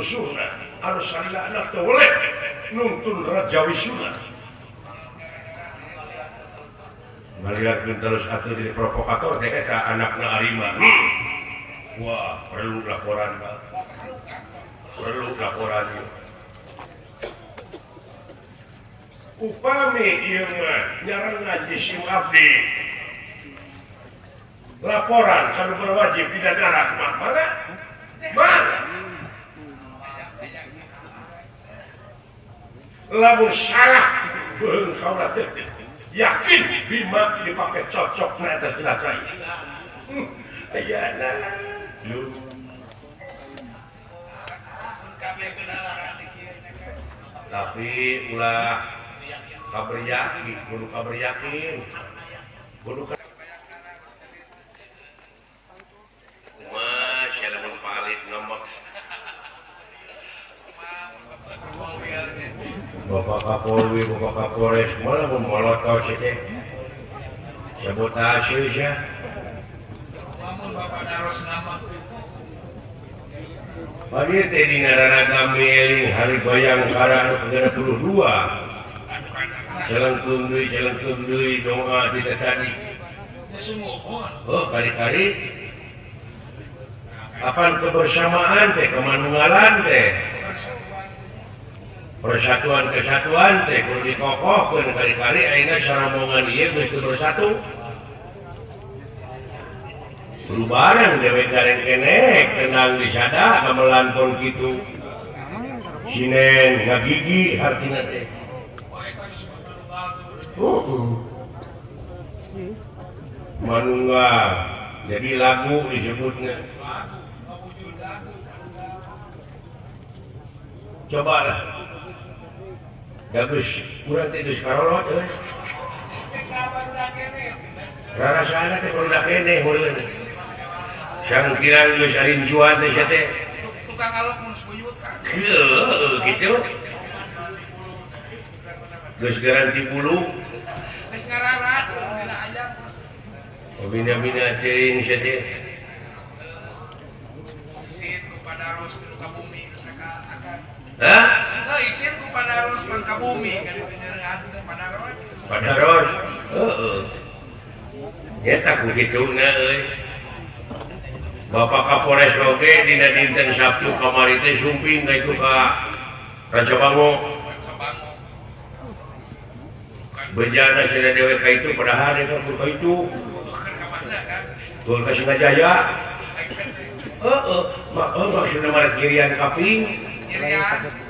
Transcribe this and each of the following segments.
Sunnah harus salila anak boleh nuntun Raja Wisuna melihatkan terus atau jadi provokator mereka anaknya Arima. Wah perlu laporan Pak, perlu laporan upami ieu mah nyarang ngaji sim abdi laporan kanu berwajib tidak darat mah mana lamun salah beung kaula teh yakin Bima dipakai cocok na eta jelajah ayana lu tapi ulah kabar yakin kudu kabar yakin kudu masya Allah palit nombor Bapak Kapolri, Bapak Kapolres, malah memolotov saja. Sabotase saja. Bapak Daros nama. Pagi tadi narana kami eling hari bayang karang 32. Jalan deui doa di tadi. Oh, kali-kali. Apaan kebersamaan teh, kemanunggalan teh. Persatuan kesatuan teh kudu dikokohkeun kali-kali ayeuna sarombongan ieu geus bersatu. Kudu bareng dewek gareng keneh tenang disada gamelan pun kitu. Sinen ngagigi hartina teh. Manunggal jadi lagu disebutnya. Cobalah. Gabus, kurang tidur karolot, rara sana teh baru dak kene, meureun. Sang kirang geus arincuan teh sia teh. Tukang alok mun sebuyut kan. Heuh, kitu. Geus garanti bulu. Geus ngararas dina ayam. Bina-bina teuing sia teh. Isin kepada Ros di muka bumi geus akan. Hah? Isin kepada Ros mangka bumi kan penyerangan kepada Ros. Pada Ros. Heeh. Eta ku kituna euy. Bapak Kapolres oge dina dinten Sabtu kamari teh sumping ka itu ka Raja Bango. Bejana cenah dewe ka itu padahal eta ka itu. Tur ka Singajaya. Heeh, maksudna mah kirian kaping. Kirian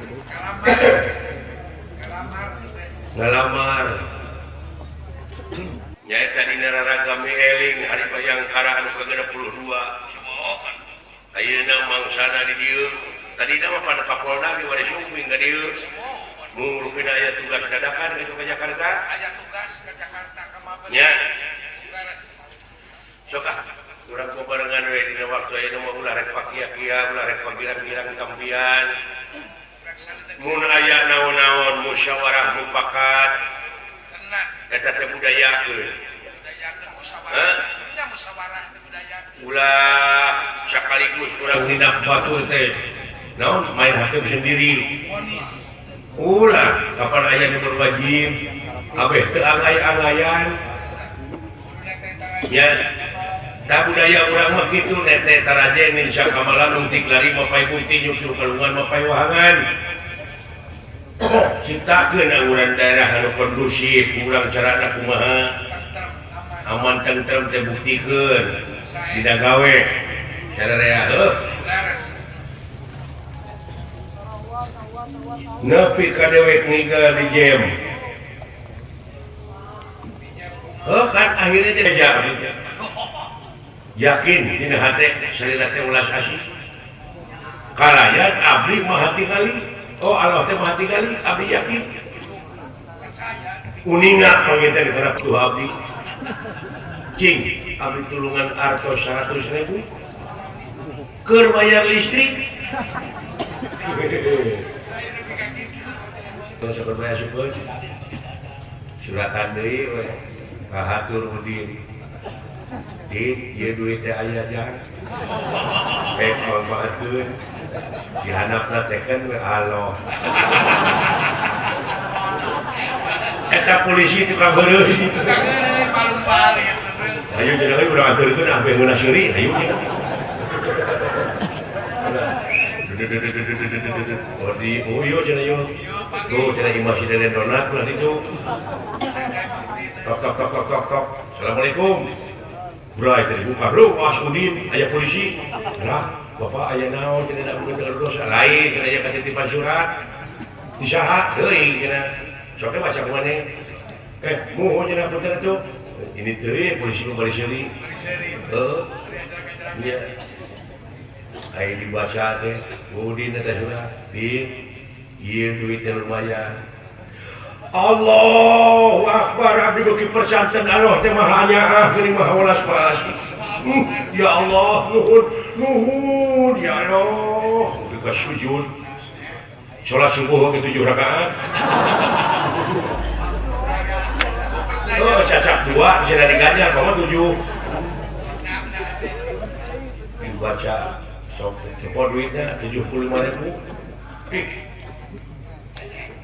ngalamar nyaeta dina raragami eling hari bayangkara anu ke-62 ayeuna mangsana di dieu tadina mah pada Kapolda ge wade sumping ka dieu mungkin aya tugas dadakan gitu ke Jakarta aya tugas ke Jakarta ka Mabes nya sok urang barengan we dina waktu ayeuna mah ulah rek pakia-kia ulah rek pagilang-gilang kampian mun aya naon-naon musyawarah mufakat eta teh budayakeun musyawarah teh budaya ulah sakaligus urang tindak batur teh naon main hakim sendiri ulah kapan aya nu berwajib abeh teu angay-angayan ya da budaya urang mah kitu nete taraje insya kamalan untik lari mapai bukti nyusul kalungan mapai wahangan ciptakeun angguran daerah anu kondusif urang carana kumaha aman tentrem teh buktikeun dina gawe sararea heuh nepi ka dewek ninggal di jem heuh kan akhirnya teh yakin dina hate salila teh ulas asih kalayan abdi mah hati kali oh Allah teh mah hati kali abdi yakin uninga panginten kana tuh abdi cing abdi tulungan artos 100.000 keur bayar listrik terus bayar syukur suratan deui we ka hatur udin di ieu duit teh aya jan manfaatkeun dihanapna teh kan Allah. Eta polisi tukang beureuh. Palumpal ya terus. Ayo cenah we urang anteurkeun ah beungeuna seuri, ayo cenah. Oh iya cenah yo. Tuh cenah imah si Deden Donat lah itu. Tok tok tok tok tok tok. Assalamualaikum. Bray tadi buka, bro, Mas Udin, aya polisi. Lah, Bapak aya naon cenah da bukan terus lain cenah aya katitipan surat. Disaha teuing cenah. Sok teh baca kumaneh. Muhun cenah punten atuh. Ini teh polisi nu bari seuri. Heeh. Iya. Aya dibaca teh, Udin eta surat. Ieu duit teh lumayan. Allahu Akbar, abdi beuki persanten Allah teh mah hanya geuning mah welas pas. Ya Allah, nuhun ya Allah. Buka sujud. Salat subuh ke 7 rakaat. Oh, cacat 2 bisa diganjar sama 7. Dibaca sok sepo duitnya 75.000.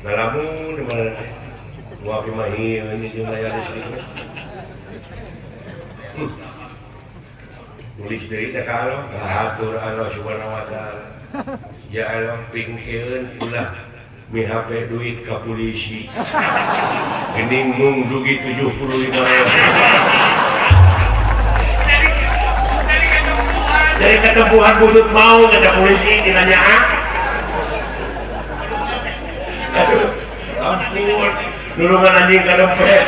Ngalamun di mana teh? Dua pimahi ini jeung aya di sini. Tulis deui teh ka Allah, hatur Allah Subhanahu wa taala. Ya Allah pingkeun ulah mihape duit ka polisi. Geuning mung dugi 75.000. Dari ketempuhan budut mau ada polisi dinanyaan. Ampun, nulungan anjing ka dompet.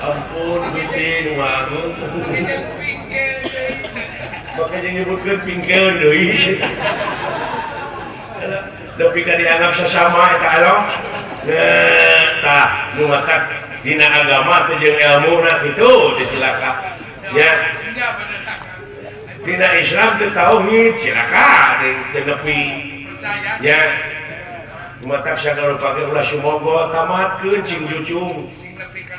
Ampun, Gusti nu agung. Makanya nyebutkeun pingkeun deui. Tapi ka dianggap sesama eta Allah. Tah, nu matak dina agama teh jeung ilmuna kitu dicilaka. Ya. Dina Islam teh tauhid cilaka teh nepi. Ya. Matak sagala pake ulah sumogol tamatkeun cing jucung.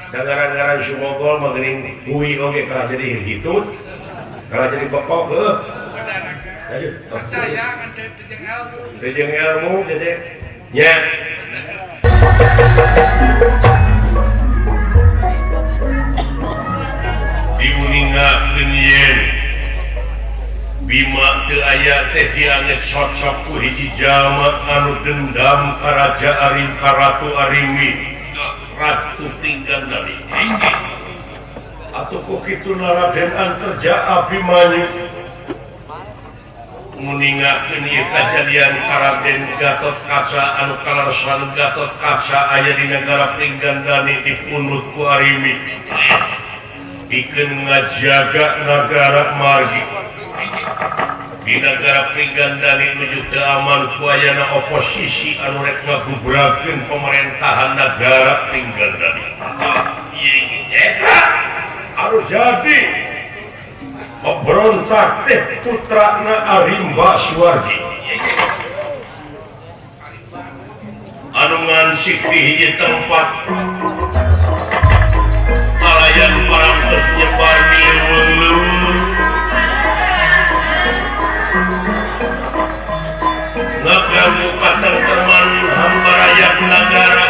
Dagaran-garan sumogol mah geuning buih oge kalah jadi hitut. Kalah jadi pokok heuh. Aduh, Percaya kan jeung ilmu. Jeung ilmu jadi nya. Diuningakeun yen Bima teu aya teh dianget cocok ku hiji jalma anu dendam ka Raja Arim ka Ratu Arimi Ratu Tinggandani atuh ku kituna Raden Antarja Abimanyu nguningakeun ieu kajadian ka Raden Gatot Kaca anu kalarsan Gatot Kaca aya di negara Tinggandani dipunut ku Arimi pikeun ngajaga negara margi di negara Tinggandani menuju teu aman ku ayana oposisi anu rek ngagubrakeun pemerintahan negara Tinggandani. Eta anu jadi pemberontak teh putrana Arimba Suwardi. Anu ngansik di hiji tempat palayan parantos nyebar leuweung ngaganggu katentraman hamba rakyat negara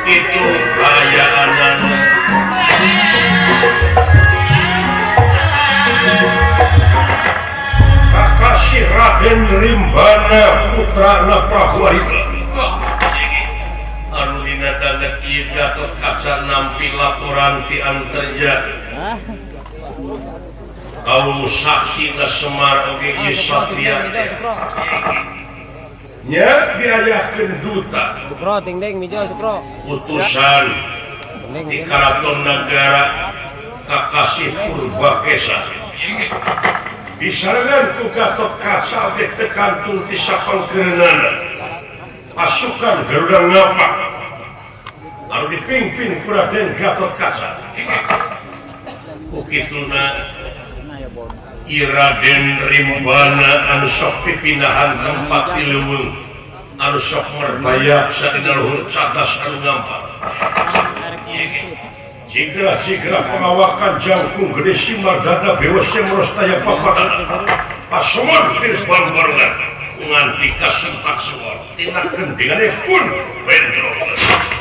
itu kayaanana kakasih Raden Rimbana putrana Prabu Arima anu dina dana kieu Gatot Kaca nampi laporan ti Antarja kau saksi na Semar oge ieu satria nya diayakeun duta Sukro ting-ting mijo Sukro utusan di karaton negara Kakasih Purbakesa disarangan ku Gatot Kaca oge tekantung ti sapangkeunana pasukan Garuda Ngapak anu dipimpin ku Raden Gatot Kaca ukituna Raden Rimbana anu sok pipindahan tempat di leuweung anu sok merbayak sadina luhur cadas anu ngampar Sigra pengawakan jangkung gede simar dada bewasnya merostaya papakan pasomon tirban barengan nganti kasempat suar tina gendingannya pun wendro baik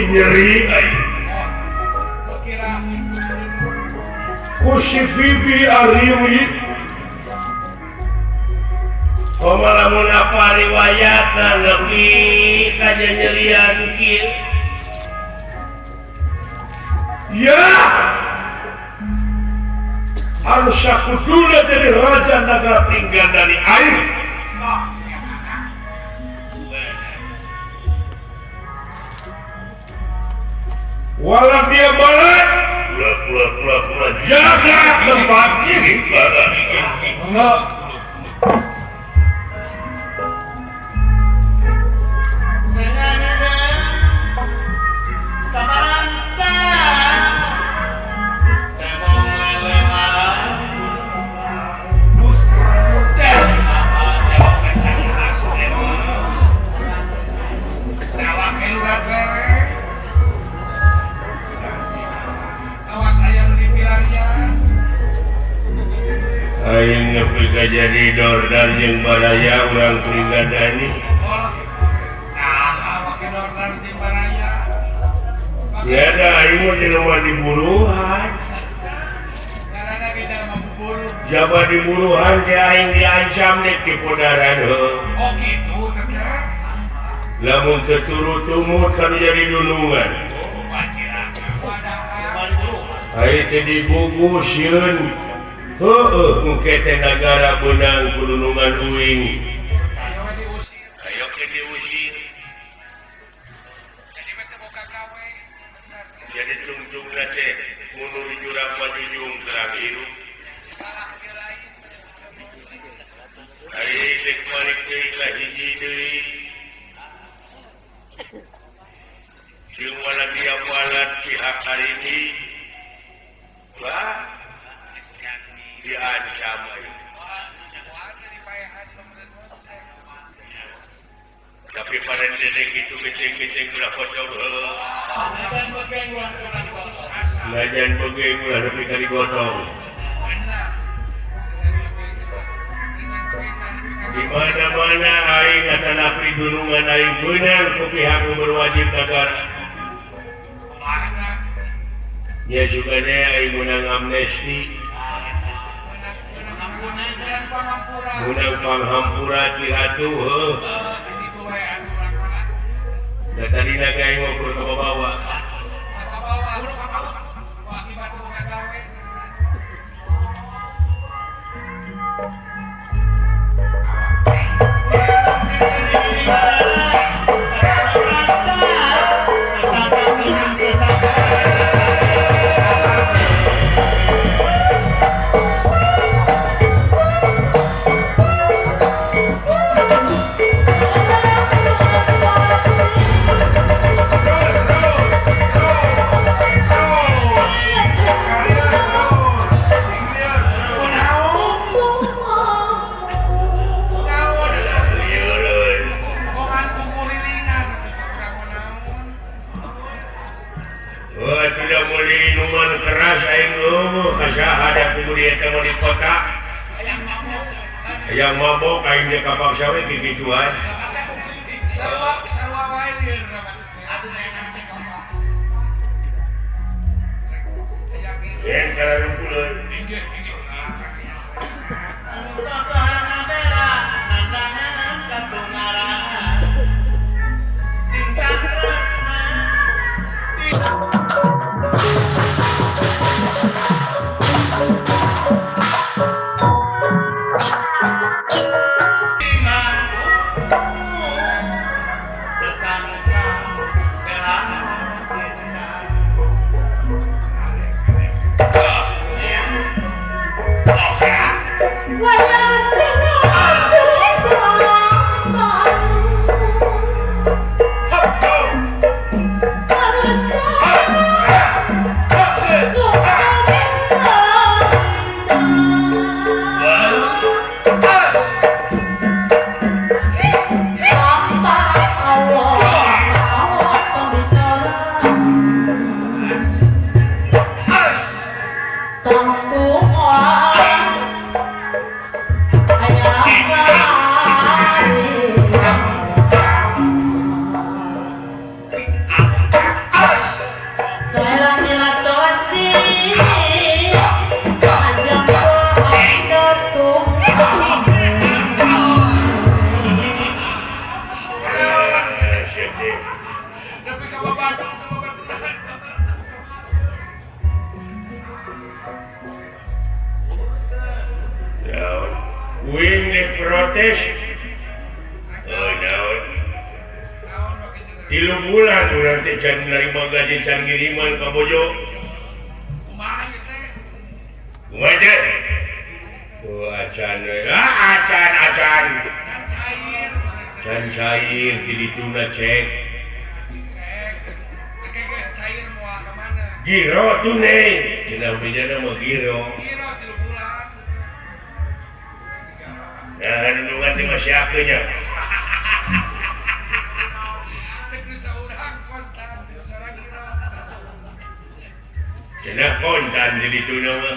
nyeri kusi bibi ariwi pemalamun apa riwayatan lebih kaja nyerian kieu ya harus aku dulu dari raja negara tinggal dari air walau dia balik jaga tempat ini enggak aing nepi ka jadi dordar jeung baraya urang Pringgadani. Nah, make dordar di baraya. Ya da aing mah jelema diburuhan. Karana kita mah buru. Jaba diburuhan teh aing diancam nek ti podaran heuh. Oh gitu teh. Lamun teu turut tumut kan jadi dunungan. Oh, wajib. Ai teh digugusieun. Mungkin negara benang kulunungan uing. Ayo ke diusir. Jadi tungtung nate mundur jurang majujung terang hirup hari dek balik deui ka hiji deui jeung mana dia walat pihak hari ini wah diancam tapi pada dedek itu kecing-kecing udah kocok ngajan begeng ulah tapi kali gotong di mana-mana aing ngatanapri dulungan aing beunang ku pihak nu berwajib negara ya juga deh aing menang amnesti menang panghampura ti ratu heuh da tadi naga aing ngukur ka bawah yang mabok aing dia kapal sawit gigituan sarua wae lieur yen kana lumpuleun protes naon 3 bulan urang teh can narima gaji can ngiriman ka bojo kumaha teh acan can cair di dituna cek giro tunai cenah bijana mah giro nah, nungan di masih akunya. Cenah kontan jadi itu nama.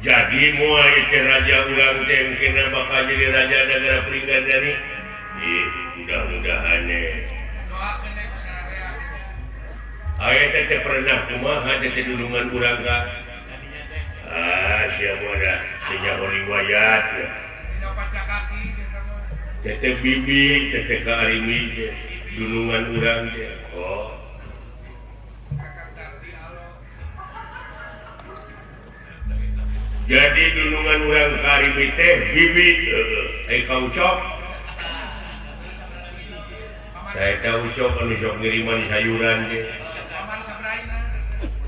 Jadi moal itu raja ulang teh kena bakal jadi raja negara peringkat dari. Mudah-mudahan ayat teh pernah kumaha teh dulungan urang ka. Siapa dah punya riwayat teteh bibi teteh karimi dulungan urang dia jadi dulungan urang karimi teh bibi kau cok saya tahu cok anu sok ngiriman sayuran dia Raina.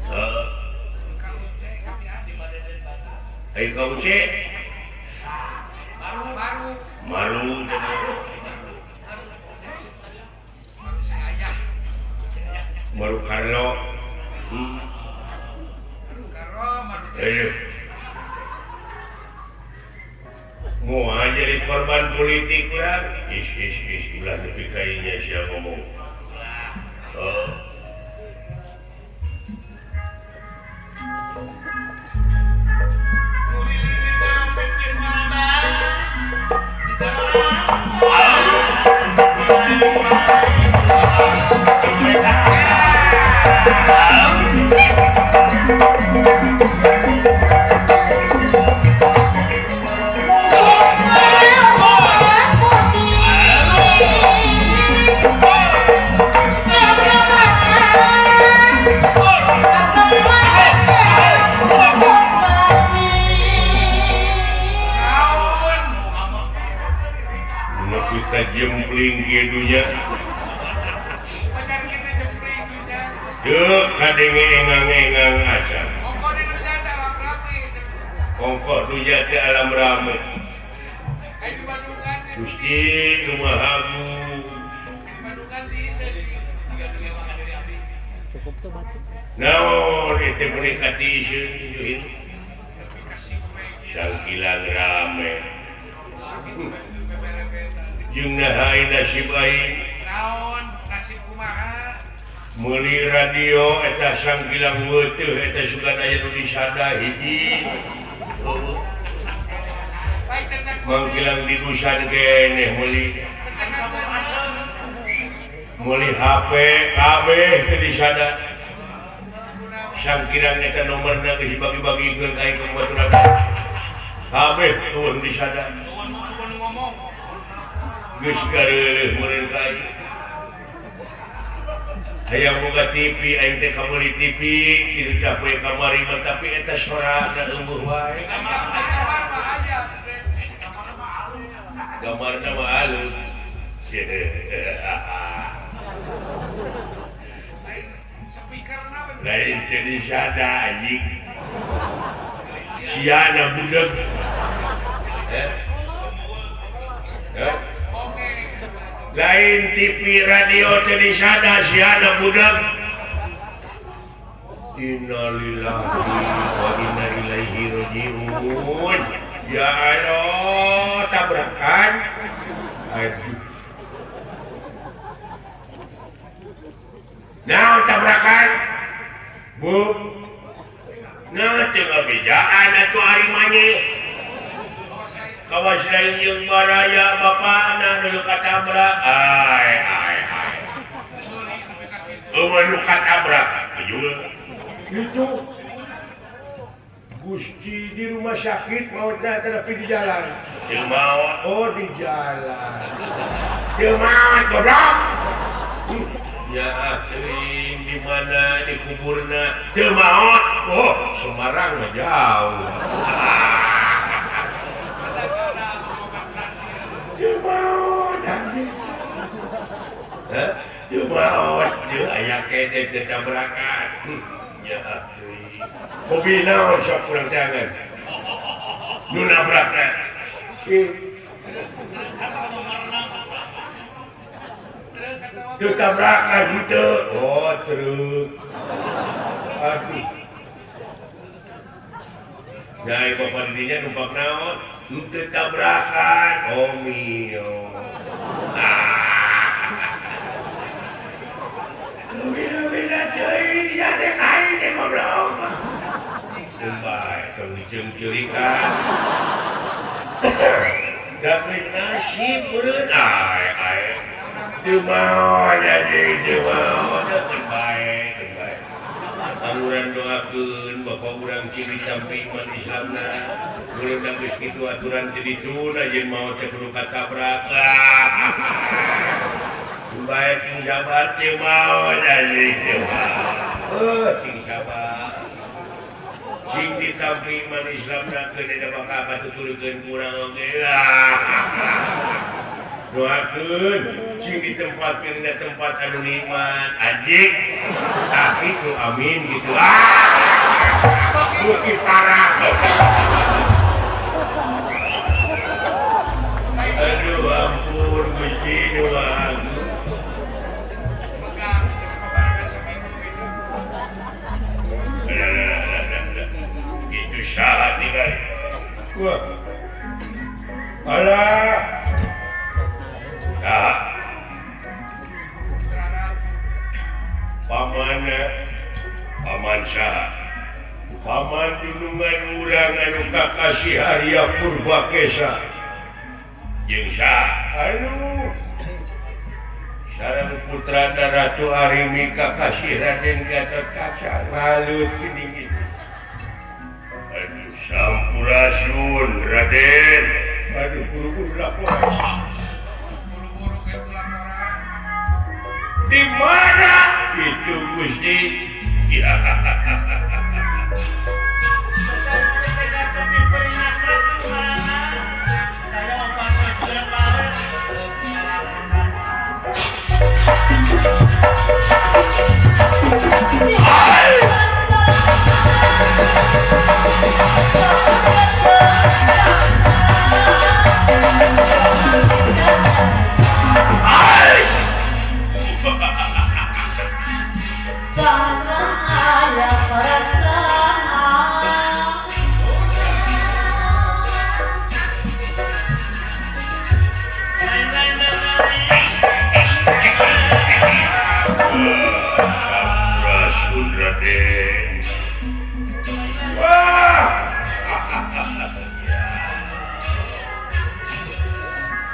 Kalau saya kami ada. Ayo kau cek. Baru. Malu. Saya. Malu Carlo. Karo. Mau jadi korban politik lah. Ulah tapi kayaknya siapa ngomong. Kita jempling kedunya. Dek, kadenge engang-engang aja. Ongkok duja di alam rame. Gusti rumah hagu. Naon itu menikati isu sangkilang rame. Jeung nahain nasib aing. Naon nasib kumaha? Meuli radio eta sangkilang weuteuh eta sugan aya nu disada hiji. Mangkilang didusan keneh meuli. Meuli HP kabeh teu disada. Sangkilang eta nomorna geus dibagi-bagikeun ka aing babaturan. Kabeh tuh disada. Geus gareuleuh meureun ka aing. Hayang boga TV aing teh kabeli TV kitu cape kamari mah tapi eta sorana eueuh wae. Gamarna mah alus. Lain jadi sada anjing. Siana budak. Lain TV radio tadi sada siana budak. Innalillahi wa inna ilaihi rajiun. Ya Allah, tabrakan. Aduh. Nah, tabrakan. Bu. Nah, tengah bejaan atuh ari manye. Kawas lain jeung baraya bapana nu katabrak. Ai. Nu katabrak. Juga. Itu. Gusti di rumah sakit mautna tapi di jalan. Teu maot. Oh, di jalan. Teu maot goblok. Ya akhirin di mana di kuburna teu maot. Oh, Semarang mah jauh. Teu maot anjing. Teu maot jeung aya kene teu tabrakan. Ya akhirin. Hobi naon sok kurang tangan. Nu nabrakna. Teu tabrakan gitu. Oh, truk. Aduh. Nah, bapak dirinya numpak naon? Teu tabrakan. Oh, mio. Bila-bila cuy, jadi air ni ngobrol. Sumpah, kalau dijengkirikan. Dapat nasib berat. Ai. Teu mau jadi teu mau dapat baik. Amuran doakeun bapak urang ciri tampi iman Islamna. Urang da geus kitu aturan teu dituna jeung mau teh kudu katabrak. Baik cing sabar teu mau jadi teu mau. Cing sabar. Cing ditampi iman Islamna keun da bakal katuturkeun kurang oge. doakeun sing di tempat anu nikmat anjing tapi itu amin gitu bukti parah aduh ampun Gusti doang itu saat tinggal wah alah paman saha paman junungan urang anu kakasih Arya Purbakesa jeung saha anu sareng putra Ratu Arimi kakasih Raden Gatotkaca ngalut geuning aduh sampurasun Raden aduh buru-buru laporan di mana itu Gusti? Ya.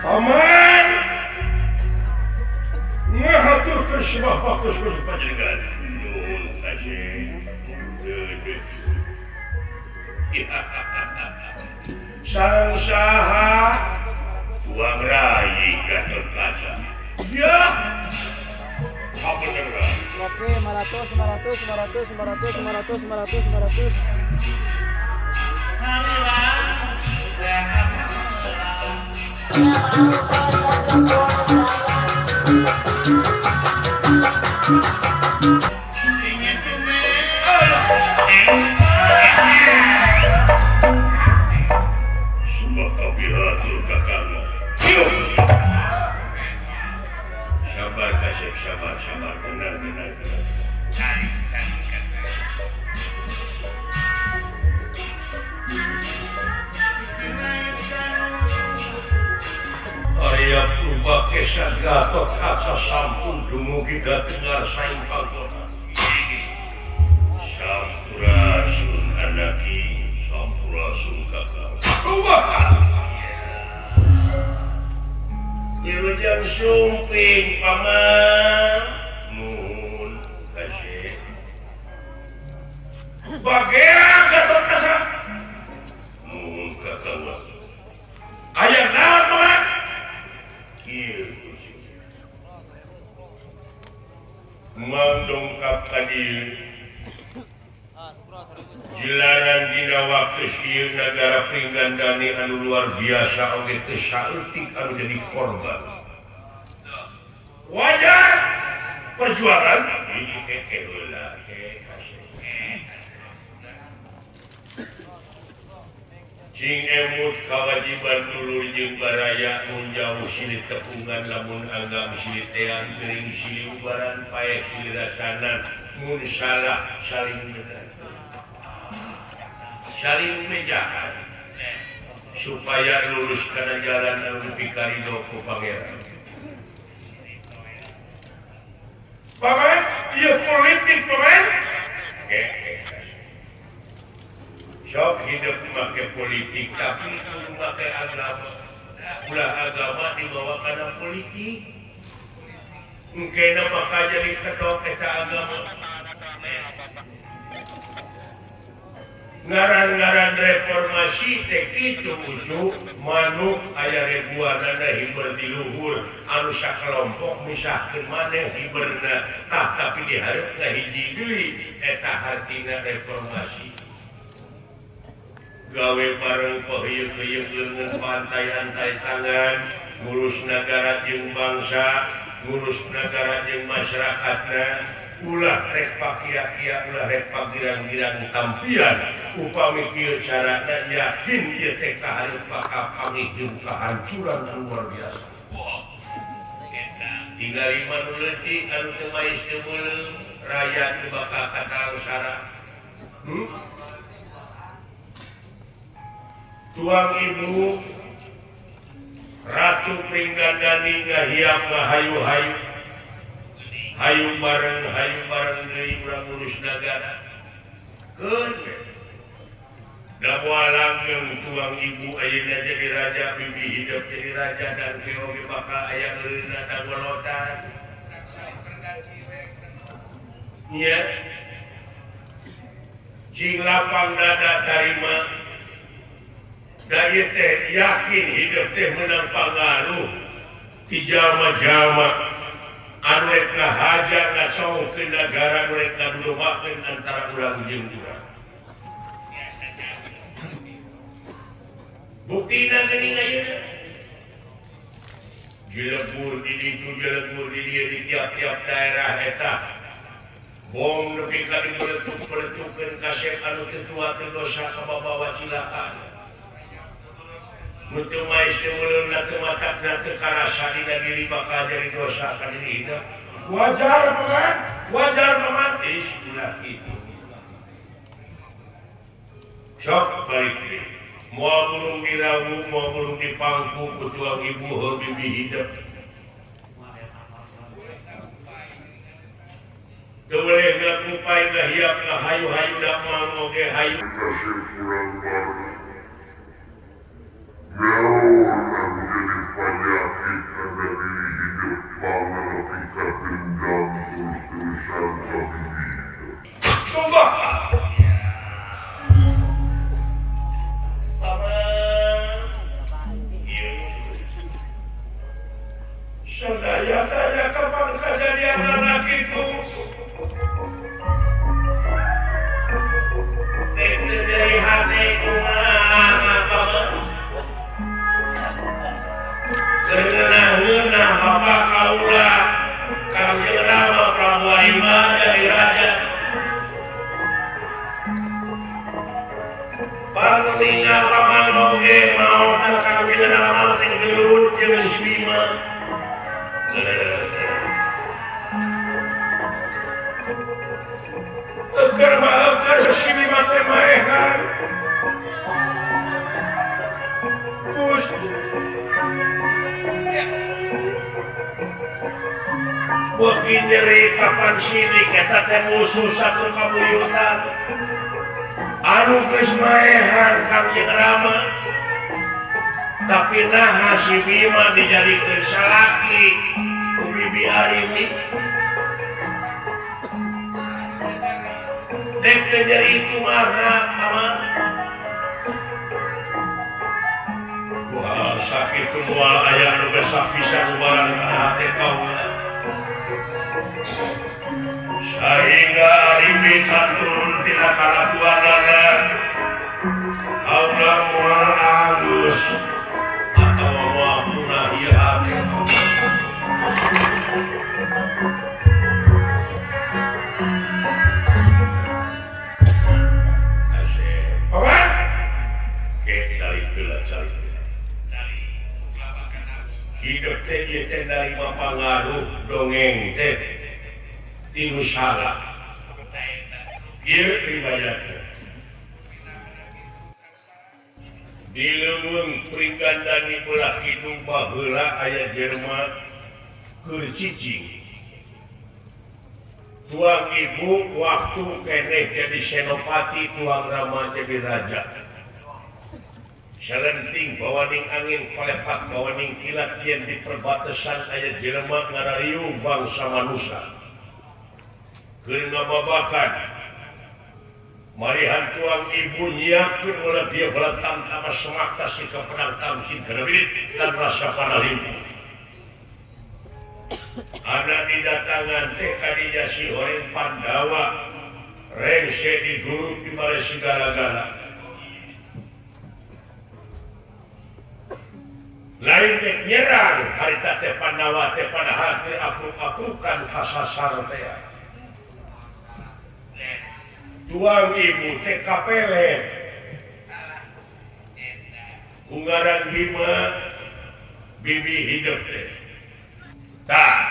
Paman, ngahaturkeun sembah baktos panjenengan. Nuhun kasih. Sang saha tuang rai Gatotkaca. Ya. Apa bener? Oke, 500. Semua kabihatur kakakmu. Sabar kasih, sabar, benar. Cari kata. Arya Purbakesa Gatotkaca sampun dumugi katingal saing panggonan. Sampurasun anaki, sampurasun kakak. Wilujeng sumping paman. Nuhun kasih. Bagean Gatotkaca. Nuhun kakak. Aya naon paman? Mandongkap tadi Jilaran dina waktu ieu negara pinggandani anu luar biasa oge teu saeutik anu jadi korban. Wajar perjuangan sing emut kawajiban dulur jeung baraya mun jauh silih tepungan lamun anggam silih tean geuring silih ubaran paeh silih rasanan mun salah saling mejahan supaya lurus kana jalan anu pikaridho ku pangeran. Paman, ieu politik paman. Sok hidup memakai politik, tapi memakai agama. Ulah agama dibawa karena politik. Mungkin maka jadi ketok eta agama. Ngaran-ngaran reformasi teh kitu ujuk manuk aya ribuanana hiber di luhur anu sakelompok misahkeun maneh hiberna tapi dihareup hiji deui eta hartina reformasi. gawe bareng pehiyuk-hiyuk leungeun pantai-antai tangan ngurus negara jeung bangsa ngurus negara jeung masyarakatna ulah rek pakia-kia ulah rek pagirang-girang tampian upami kieu carana yakin ieu teh kahareup bakal pangih jeung kahancuran anu luar biasa. Tinggal manu leutik anu teu mais teu meuleuh rakyat teu bakal katangsara. Tuang ibu Ratu Pringgandani ngahiap ngahayu-hayu hayu bareng deui urang ngurus nagara keun da moal langgeng tuang ibu ayeuna jadi raja bibi hidup jadi raja dan oge bakal aya eureuna dagolotan nya cing lapang dada tarima da ieu teh yakin hidup teh meunang pangaruh ti jalma-jalma anu rek ngahaja ngacokeun nagara anu rek ngadudomakeun antara urang jeung urang. Buktina geuning ayeuna jelebur di ditu jelebur di dieu di tiap-tiap daerah eta bom nepi ka diletuk-letukkeun kasep anu teu tua teu dosa kababawa cilakan. Mutu mais teu meuleuna teu matakna teu karasa dina diri bakal jadi dosa ka dirina. Wajar paman istilah itu. Sok baik deui. Moal burung dirawu, moal burung dipangku ku tuang ibu heuh bibi hidup. Teu boleh ngakupai ngahiap ngahayu-hayu da moal oge hayu. Kasih kurang baru. Naon anu jadi penyakit karena diri hidup pangaruh tingkat dendam terus-terusan kabini. Coba. Paman. Sadaya-daya kapan kejadian anak itu? Itu dari hati kumaha paman. Keunah-unah bapak kaula kang Rama Prabu Aima dari raja panulinga paman oge maota kang Rama ting gelut jeung Bima eker baeker si Bima teh maehan Bagi nyeri kapan sidik eta teh musuh satu kabuyutan anu geus maehan Kang Rama tapi naha si Bima dijadikeun salaki ku Bibi Arimi dek teh nyeri kumaha paman wah sakitu moal aya nu geus sapisan ubaran kana hate kaula sehingga Arimi catur tina kalakuanana kaula moal alus atawa moal punah ieu hate paman kek salikeula hidup teh ieu teh narima pangaruh dongeng teh tinu salah ieu riwayatna di leuweung Pringgandani belah kidung baheula aya jelema keur cicing tuang ibu waktu keneh jadi senopati tuang Rama jadi raja salenting bawaning angin palepat bawaning kilat yen di perbatasan aya jelema ngarariung bangsa manusia keur ngababakan marihan tuang ibu nyiapkeun ulah dia bala tamtama semak tasih ka pedang tamkin kana bilit dan rasa panalimpu ana didatangan teh kadinya si Horeng Pandawa rengse di guru di bale segala-gala lain nyerang harita teh Pandawa teh padahal teh apruk-aprukan kasasar teh tuang ibu teh kapelet unggaran Bima bibi hidup teh tah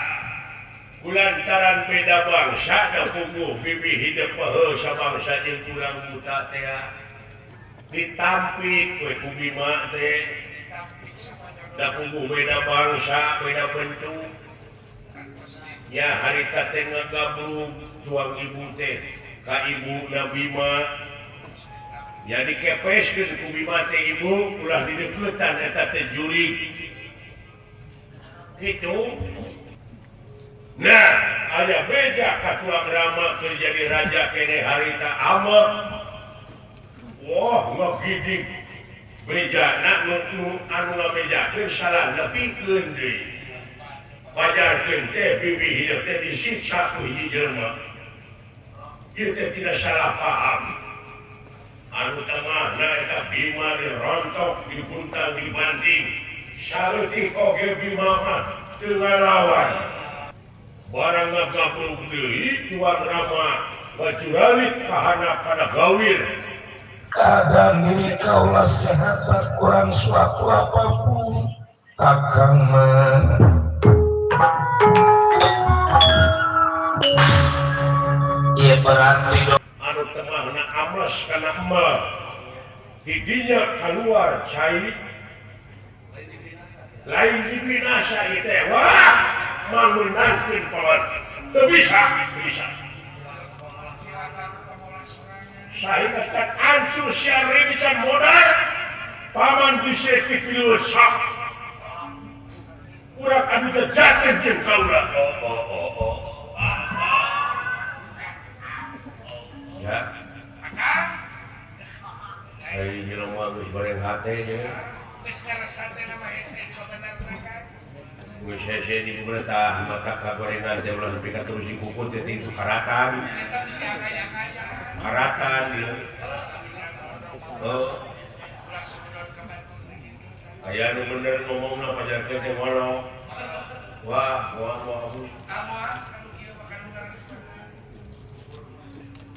kulantaran beda bangsa da puguh bibi hidup pahe sabangsa jeung kurang buta teh ditampik we ku Bima teh da puguh beda bangsa beda bentuk nya harita teh ngagabrug tuang ibu teh ka ibu na Bima nya dikepeskeun ku Bima teh ibu ulah dideuketan eta teh jurig kitu. Nah aya beja ka tuang Rama keur jadi raja kene harita ama wah ngagidik bejana nu anu ngabejakeun salah nepikeun deui pajarkeun teh bibi hidup teh disiksa ku hiji jelema ieu teh tidak salah paham anu tamahna eta Bima dirontok dipuntang dibanding sareutik oge Bima mah teu ngalawan barang ngagabrug deui tuang Rama bacuralit kahana kana gawir keadaan ini kaulah sehat tak kurang suatu apapun takkan iya berarti anu temahna amles kana emal didinya keluar cai lain dibinasa teh wah mangunangkeun pawan teu bisa saya cek ancur siari bisa modal paman bisa dipilu sak kurang adu kejaten jeung kaula ya ai jelema geus bareng hate jeung Geus ngaresan teh nama hese bener-bener geus hese di pemerintah maka kagorengan teh ulah nepi ka terus dikukut teh itu karatan eta bisa kaya-kaya karatan ya. Oh. Aya nu bener ngomongna pajarkeun teh ngono. Wah.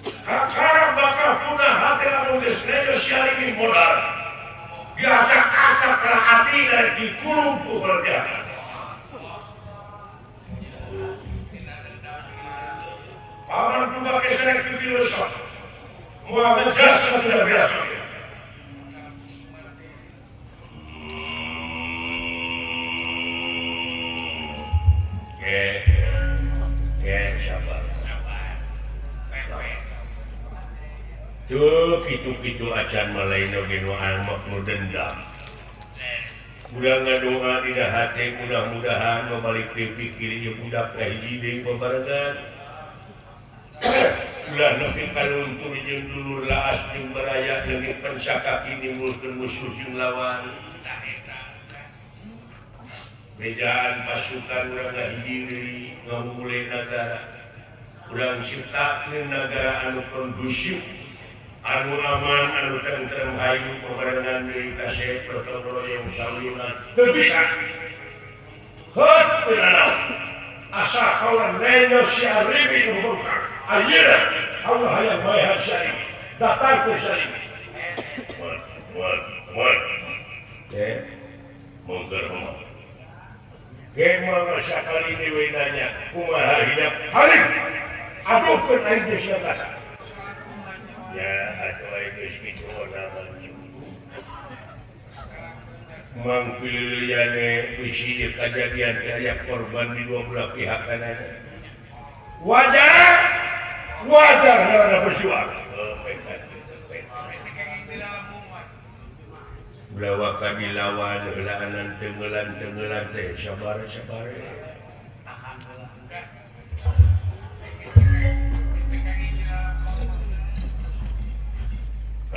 Sekarang bakal punah hati anu geus negosiasi modal. Diacak-acak kana hati dan dikurung ku kerjaan. Paman juga kesek video sok. Mau menjasa tidak biasa. Sabar. Tuh pitu-pitu acan malaina ge nu almak nu dendam. Udah ngadoa dina hate mudah-mudahan balik dipikir ieu budak teh hiji deui babarengan. Ulah nepi kaluntur jeung dulur laas jeung baraya jeung pensakaki nimbulkeun musuh jeung lawan. Bejaan pasukan urang hiji deui ngamule nagara. Urang ciptakeun nagara anu kondusif, anu aman, anu tentrem hayu pabarengan deui kasih protokol yang saluran. Teu bisa. Hot beunana. Asa kawan negosiasi nu bongkar. Ayeuna Allah hayang bae saling. Datang ke saling. What? Monggo mah. Gimana sekali ini wedanya kumaha hidup halim. Aduh keun aing geus lepas. Ya, atuh aing geus kitu naon. Mangpilieunane bisi ieu kajadian teh aya korban di dua belah pihak kana. Wajar karena berjuang. Belawa kami lawan heulaan tenggelan teh sabar.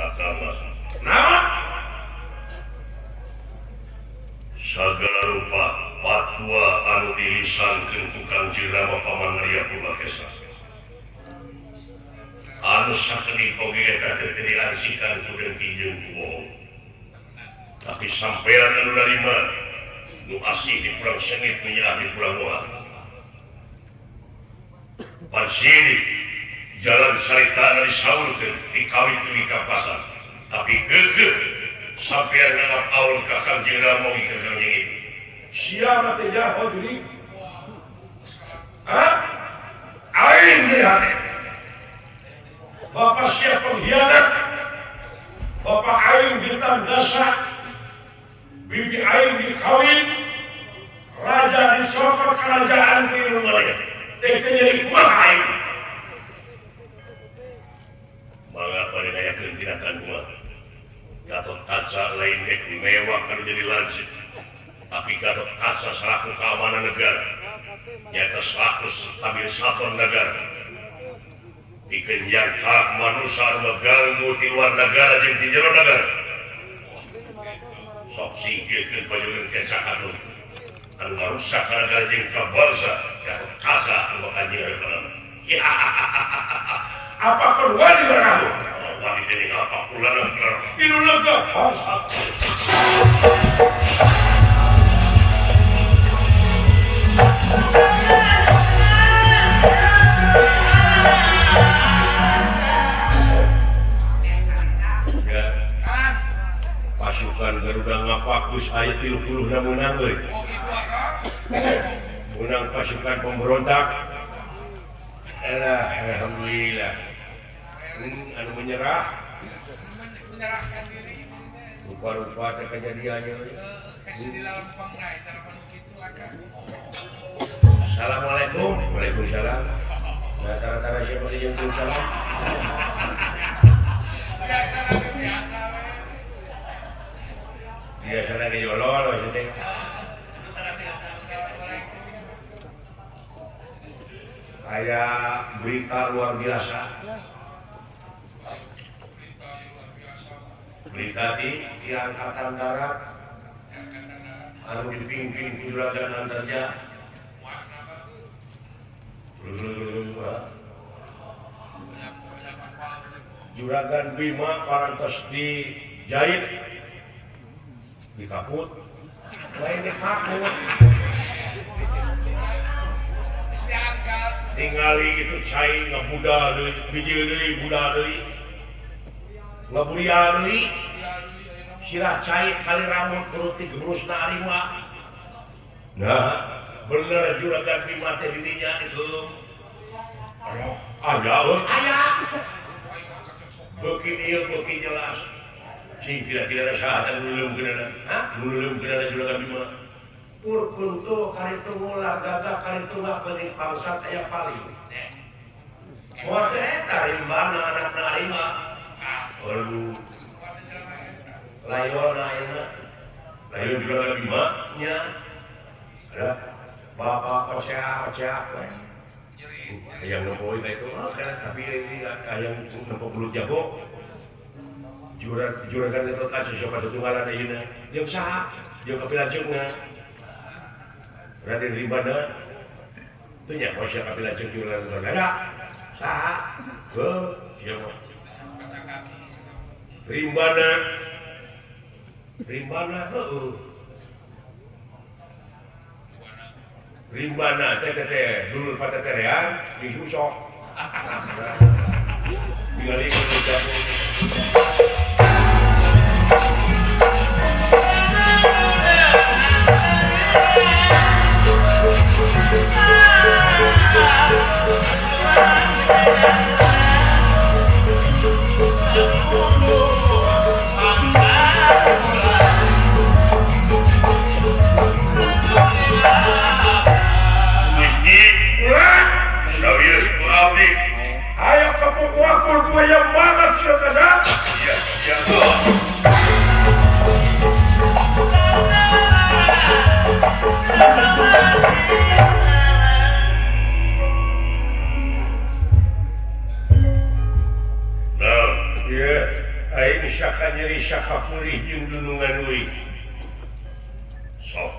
Kakak nah sagala rupa patwa anu dilisankeun tukang jelema paman Ria Purwakesa anu sakeutik oge eta teu diarsikan ku dengki jeung ku bohong tapi sampean anu narima nu asih di pulang sengit menyerah di pulang muat. Pansiri jalan saritana disaurkeun dikawin tuluy ka pasar. Tapi geugeuh sampean nganggap aul ka Kangjeng Rama keur Kangjeng itu. Siapa teh jaho jadi? Hah? Aing lihat. Bapak siap pengkhianat. Bapak aing ditandasa. Bibi aing dikawin. Raja dicopot kerajaan di rumah. Teh jadi kumaha aing. Mangga pada ngayakeun tindakan gua. Gatot kaca lain dek mewah kan jadi lancip. Tapi Gatot Kaca selaku keamanan negara, nyata selaku stabilisator negara. Bikin yang hak manusia mengganggu di luar negara dan di jero negara. Sok singkirkeun payungan kecak anu anu ngarusak negara jeung kabangsa Gatot Kaca anu anjeun kana. Apa keluar di kamu? Wani ini apa pulang itu lega. Pasukan Garuda Ngapakus ayat 30 menang euy. Menang pasukan pemberontak. Alhamdulillah. Anu menyerah. Menyerahkan diri. Rupa-rupa kejadiannya. Kasih lawan pangrai tarapan kitu akan. Assalamualaikum. Waalaikumsalam. Nah, tara-tara siapa yang salam? Biasa. Biasa lagi yolol maksudnya. Kayak berita luar biasa. Berita di Angkatan Darat anu dipimpin Juragan Antarja. Juragan Bima parantos dijahit dikaput lain dikaput tinggali itu cai ngabuda deui biji deui buda deui ngaburia deui sirah cai kali rambut turut digerusna arima. Nah bener Juragan Bima teh dirinya itu aya beuki ieu beuki jelas sing kira-kira saha nulung kenana nulung kenana Juragan Bima pur kuntu karitu ngulah gagah karitu ngah pening bangsat aya paling moal teh eta rimbana anakna arima aduh layona ayeuna layon Juragan Bima nya ada bapak oceah yang ngepoin itu kan tapi ini yang nempok belut jago juragan itu kan siapa setunggalan ayeuna jeung saha jeung kapilanceungna Raden Rimbana teu nya sia kapilanceung juragan ada saha siapa Rimbana heuh Rimbana teh dulur pateterean minggu sok tinggal ikut jago. Ayo kapok wakul buaya banget sih kada? Iya. Nah, iya. Aing syaka nyeri syaka purih jeung dunungan euy. Sok.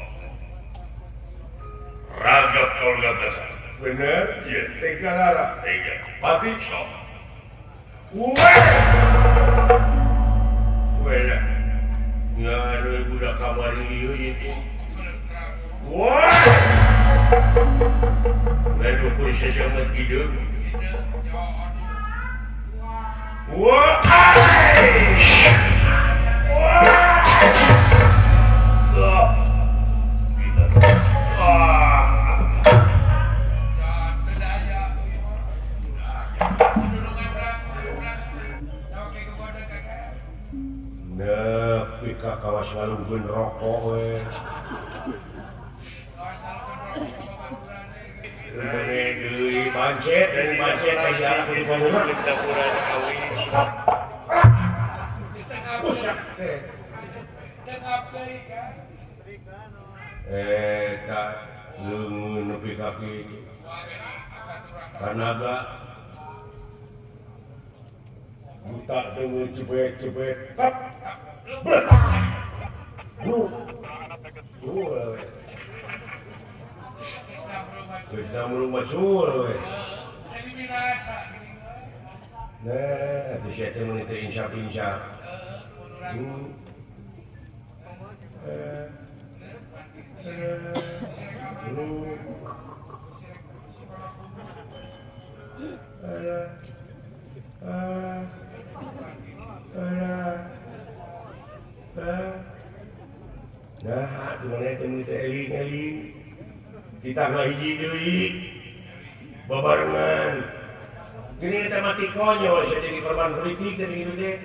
Ragap kaulga dasar. Bener? Iya. Tega lara. Tega. Mati? Sok. Uwe lah. Nggak ada budak kamar ini itu. Wah. Lalu pun sejamat hidup. Wah. Pika kawas ngalungkeun rokok we. Deui pancet dan pancet aya di bawah kita kurang kawi. Busak teh. Tak leungeun nepi ka kitu. Kanaga buta dengan cepet-cepet tap berat sudah merumah sur nah itu saya menit insya-insya nah, gimana itu minta eling kita ngahiji deui babarengan ini kita mati konyol saya jadi korban politik dan gitu deh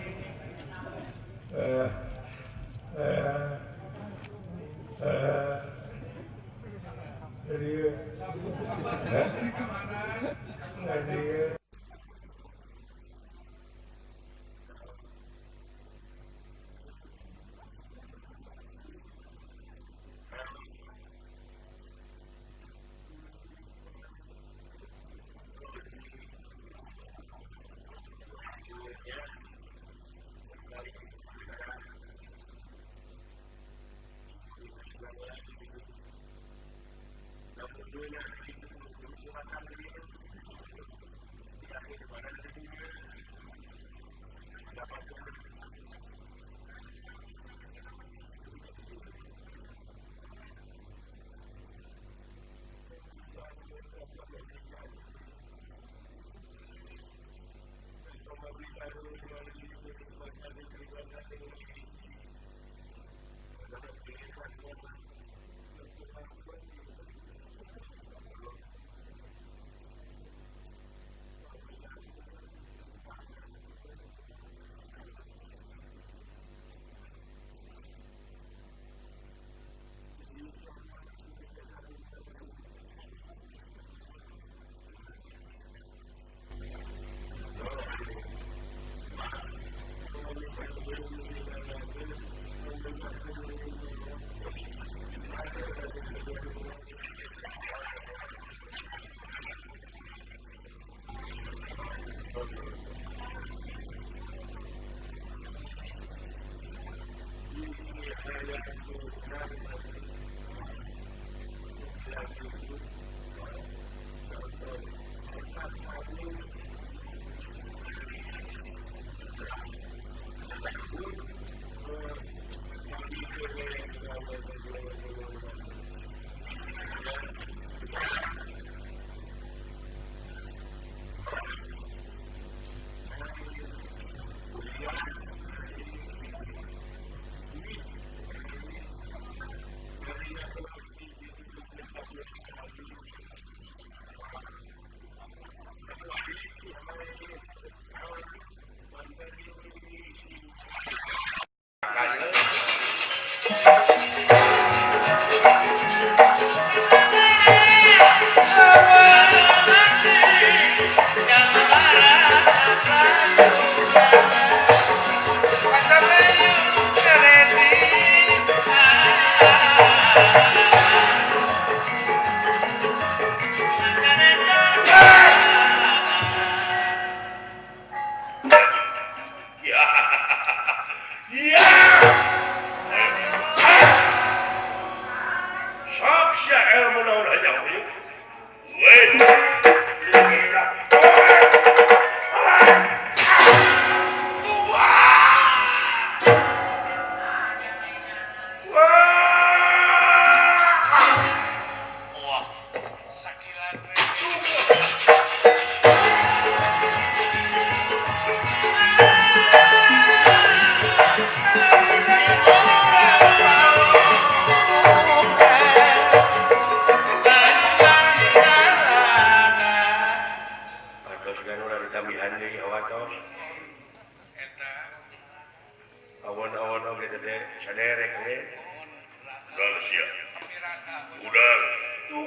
Udang.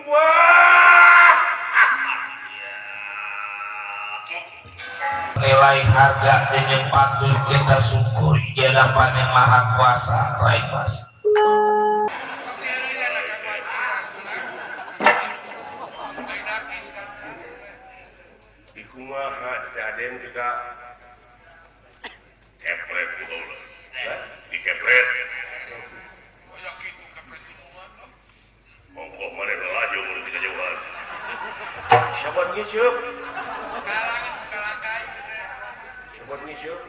Wah. nilai harga jeung patut kita syukuri di hadapan Yang Maha Kuasa. Rai Mas. Di kumaha Aden juga kepret gitu. Di kepret. Monggo mana laju mun di kejauhan. Sabar ngisup. Sabar ngisup.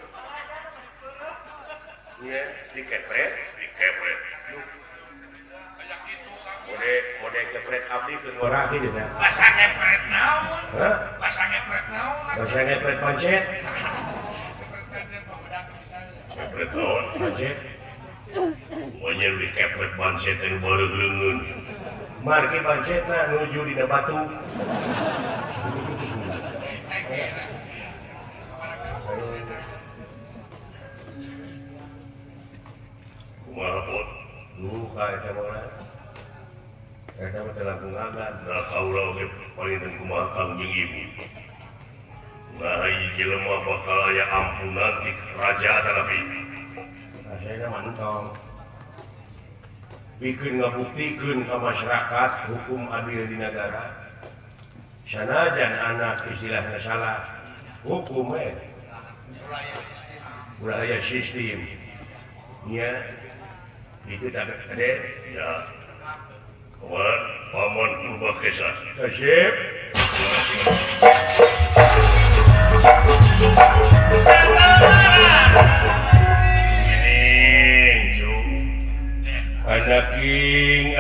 Ya, di kepret. Mode kepret abdi ke ngorah gitu ya. Bahasa ngepret naon? Hah? Bahasa ngepret naon? Bahasa ngepret pancet. Ngepret naon pancet? Pokoknya di kepret pancet yang baru lengan. Margi pancetna nuju dina batu. Kumaha pot? Luka eta mah. Eta mah teh langkung ngagan. Nah kaula oge palinten kumaha kang jeung ibu. Nah ieu jelema bakal aya ampunan di kerajaan tapi. Asana mantong. Bikin ngabuktikeun ka masyarakat hukum adil di negara. Sanajan anak istilahna salah, hukum budaya sistem. Ya, itu tak ada. Ya, kawan, paman ubah kesah. Kasih.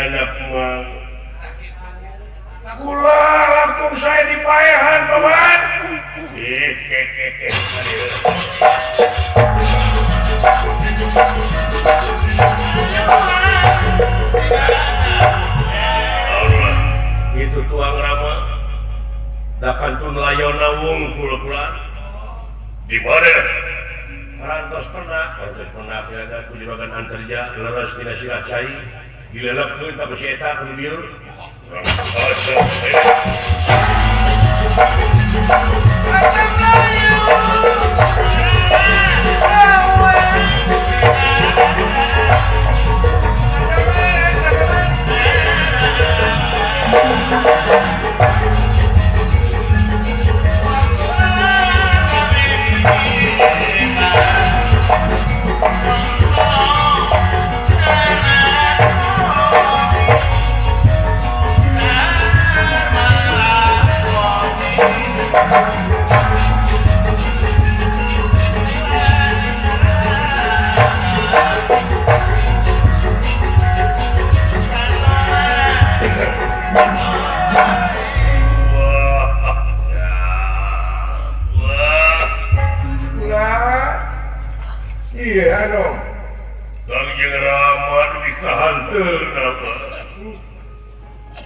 Anak mah kula langsung saya dipayahan paman. Itu tuang rama dakantun layona wungkul-kula di mana Rantos pernah ada kujuragan antarja leres tidak silah cai dilelepkeun tapi si eta kudu bieu.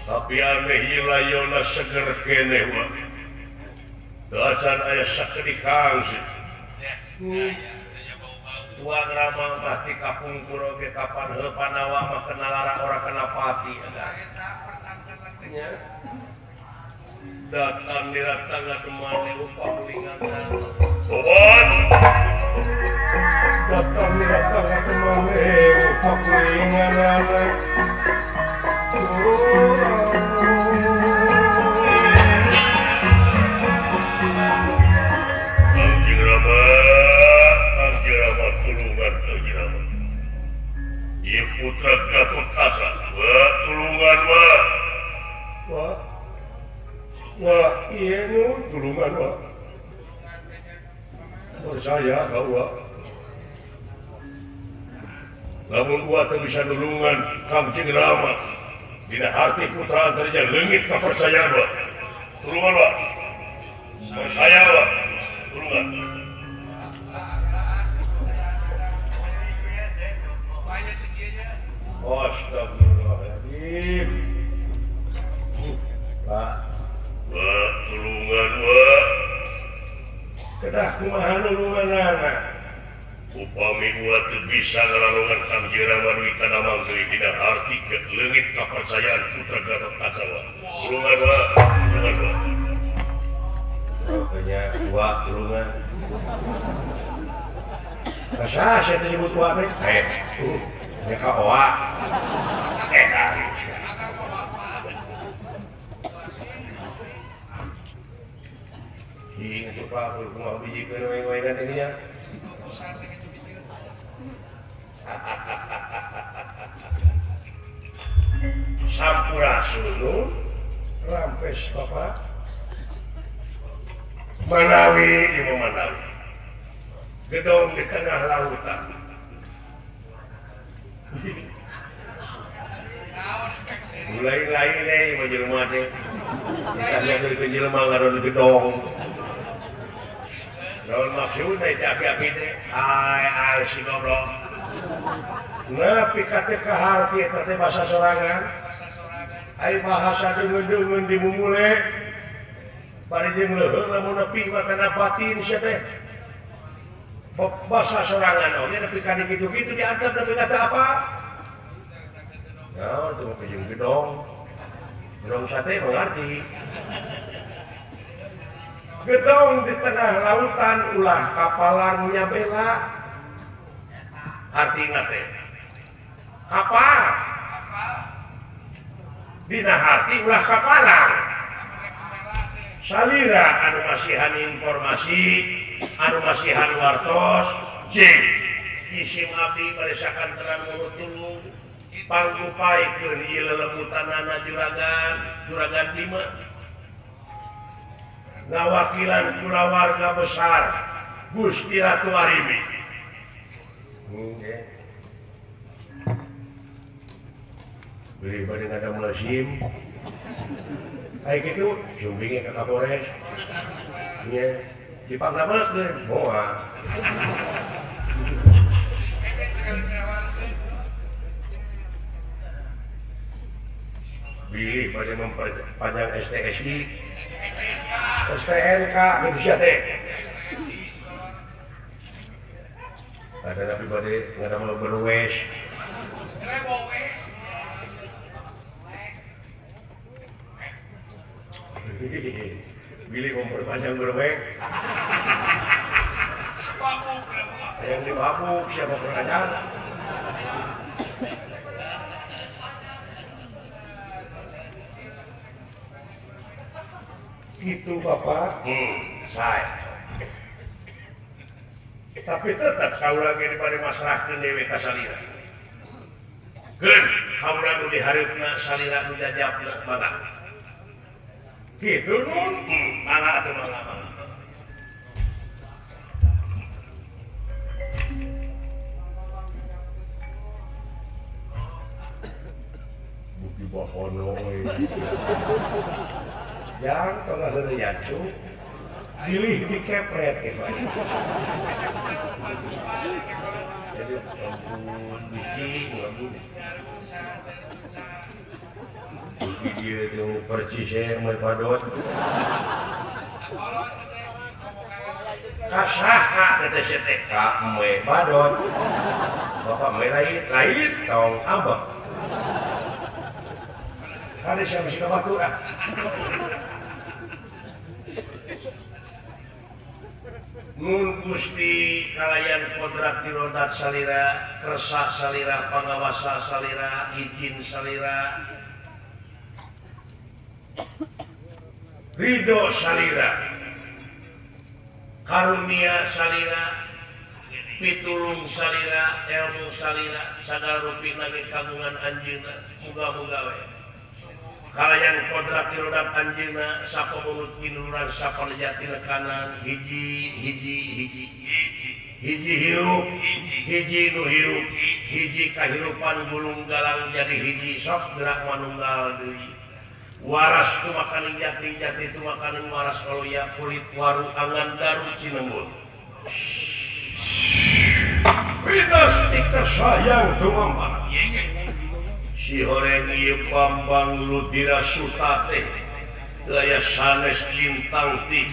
Tapi aneh hilayona seger kene wah. Dacan aya sakedikang sih. Tuang rama mah ti kapungkur oge kapan heuh panawa mah kenalara ora kena pati ada. Nya. Datang diratangna temani upah linganna. Sobat. Datang diratangna temani upah linganna. Anjing Rama tulungan Anjing Rama. Ieu putra Gatotkaca, tulungan wah, ieu nu tulungan wah. Percaya kau wah. Namun gua teu bisa nulungan Kangjeng Rama. Dina hati putra antarja leungit kapercayaan wa. Tulungan wa. Percaya wa. Tulungan. Astagfirullahaladzim. Pak. Wa tulungan wa. Kedah kumaha nulungan anak. upami buat bisa ngelalungan Kang Jiraman wikana manggeui dina arti ke leungit kapercayaan putra Gatot Kacawa. Ulungan wa. Makanya wa ulungan. Kasa saya teh nyebut wa teh. Nya ka wa. Kari. Itu Pak, mau bijikeun wae-waean teh nya. Sampurasun rampes Bapak Manawi di Manawi gedong di tengah lautan mulai lain nih menjelma teh ditanya ke jelma ngaron gedong naon maksudna teh api-api teh ai si goblok nepi ka teh kaharti eta teh basa sorangan ai bahasa deungeun dimumule bari jeung leuheung lamun nepi kana batin sia teh basa sorangan oge nepi ka kitu-kitu diantep nepi ka apa naon teh mah jeung gedong sate mengerti gedong di tengah lautan ulah kapalannya bela artinya teh kapal dina hati ulah kapalang salira anu masihan informasi anu masihan wartos jeung isim abdi baresakan terang mulut tulung panggupaikeun ieu lelebutanana juragan 5 ngawakilan kulawarga besar Gusti Ratu Arimi. Beli pada ngada melasim. Kayak gitu, sumbingnya ke Kapolres. Iya, dipangglamekeun moal. Pilih pada memperpanjang STSI. STNK gitu sia teh. Ada tapi bade ngada mau berwes. Bilih memperpanjang berwes. Yang dibabuk siapa perpanjang? Itu Bapak, saya. Tapi tetap kau lagi daripada masyarakat dewe kasalira. Gen, kau lagi diharapna salira nu jajabna mangga. Gitu nun, mangga atau mangga. Bukti bahono. Yang tengah hari yacu pilih dikepret gitu. Jadi ampun biji dia itu percis yang padot kasaha kata seteka padot bapak lain tong ambek kali siapa sih batu ah. Nun Gusti kalayan kodrat dirodat salira, kersa salira, pangawasa salira, izin salira, ridho salira, karunia salira, pitulung salira, ilmu salira, sagala rupi nage kagungan anjeunna, muga-muga we. Kalayan kodrat dirodat anjeunna sapa mulut kinuran sapa lejatina kanan hiji hirup hiji nu hirup hiji kahirupan gulung galang jadi hiji sok gerak manunggal deui waras tu makanin jati tu makanin waras kalau ya kulit waru angan daru cinembut pinasti tersayang tumambang si horeng ieu Bambang Ludira Sutate gaya sanes lintang ti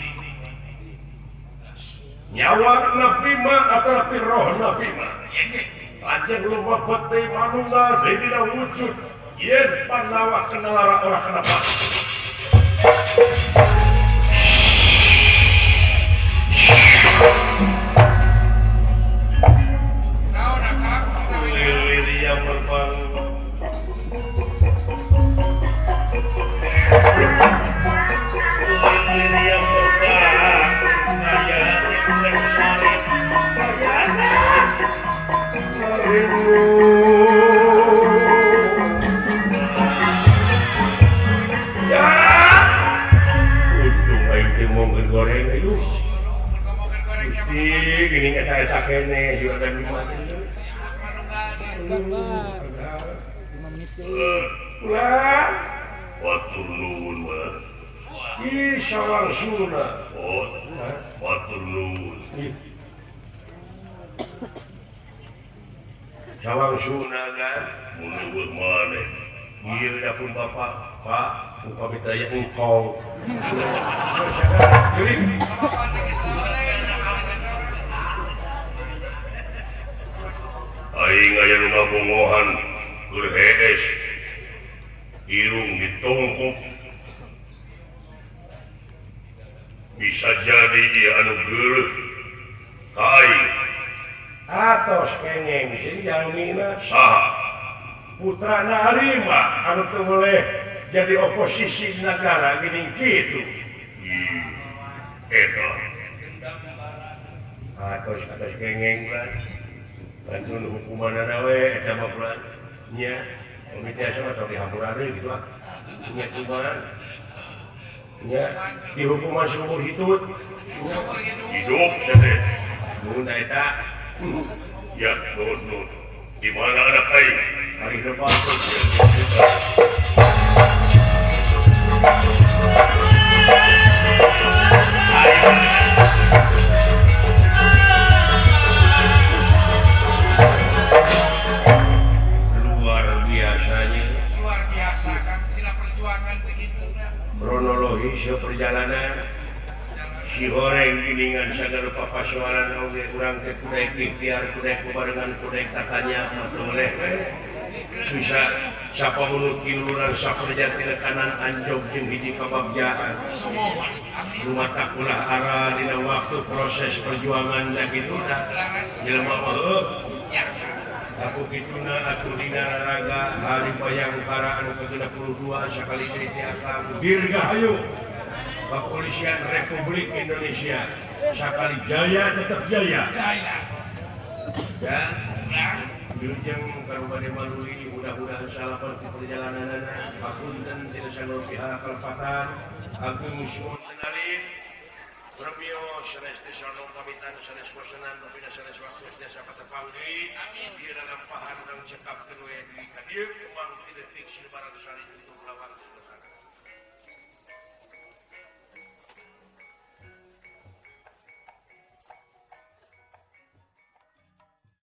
nyawa Nabi mah atau Nabi roh Nabi mah anjing lupa peti manunggal dari dina wujud yen panawa kenalara orang kenapa lili yang berbangun lili yang berbangun kayak yang sore ya untung aing teh mau goreng ayo Gusti gini eta kene juga ada di mana Bang. 5 menit deh. lah watur nuwun mah ih sawangsuna oh watur nuwun sawangsuna kan mun maneh ieu da pun bapak Pak upami teh engkong jadi aing aya nu ngabongohan keur hees irung ditongkok bisa jadi dia anu geuleuh ka aing atos kengeng sing jalmina saha putrana Arima anu teu boleh jadi oposisi negara gini kitu eta atos kengeng kan hukumanana we eta mah bulan nya komite sama tong dihampura deui gitu ah nya kumaha nya dihukuman seumur hidup sadeh mun eta ya nuhun di mana anak aing hari depan luar biasa kan sila perjuangan begitu kronologis perjalanan si horeng giningan sagala papasoalan oge urang teh kudu ikhtiar kudu kubarengan kudu tatanya boleh bisa siapa mulut kilurang saperja tina kanan anjog jeung hiji kabagjaan rumah takulah arah dina waktu proses perjuangan da kitu tah jelema heuh aku kituna atuh dina raga hari bayangkara anu ke-32 sakali titi akang dirgahayu Kepolisian Republik Indonesia sakali jaya tetap jaya ya Jujeng karubade maluli mudah-mudahan salapan di perjalanan papunten tidak salah pihak kelepatan agung musuh kenalin Rabio sanes desono pamitan sanes kosenan tapi sanes waktu desa patepanggi di dalam pahan dan cekap kedua di kadir uang tidak fiksi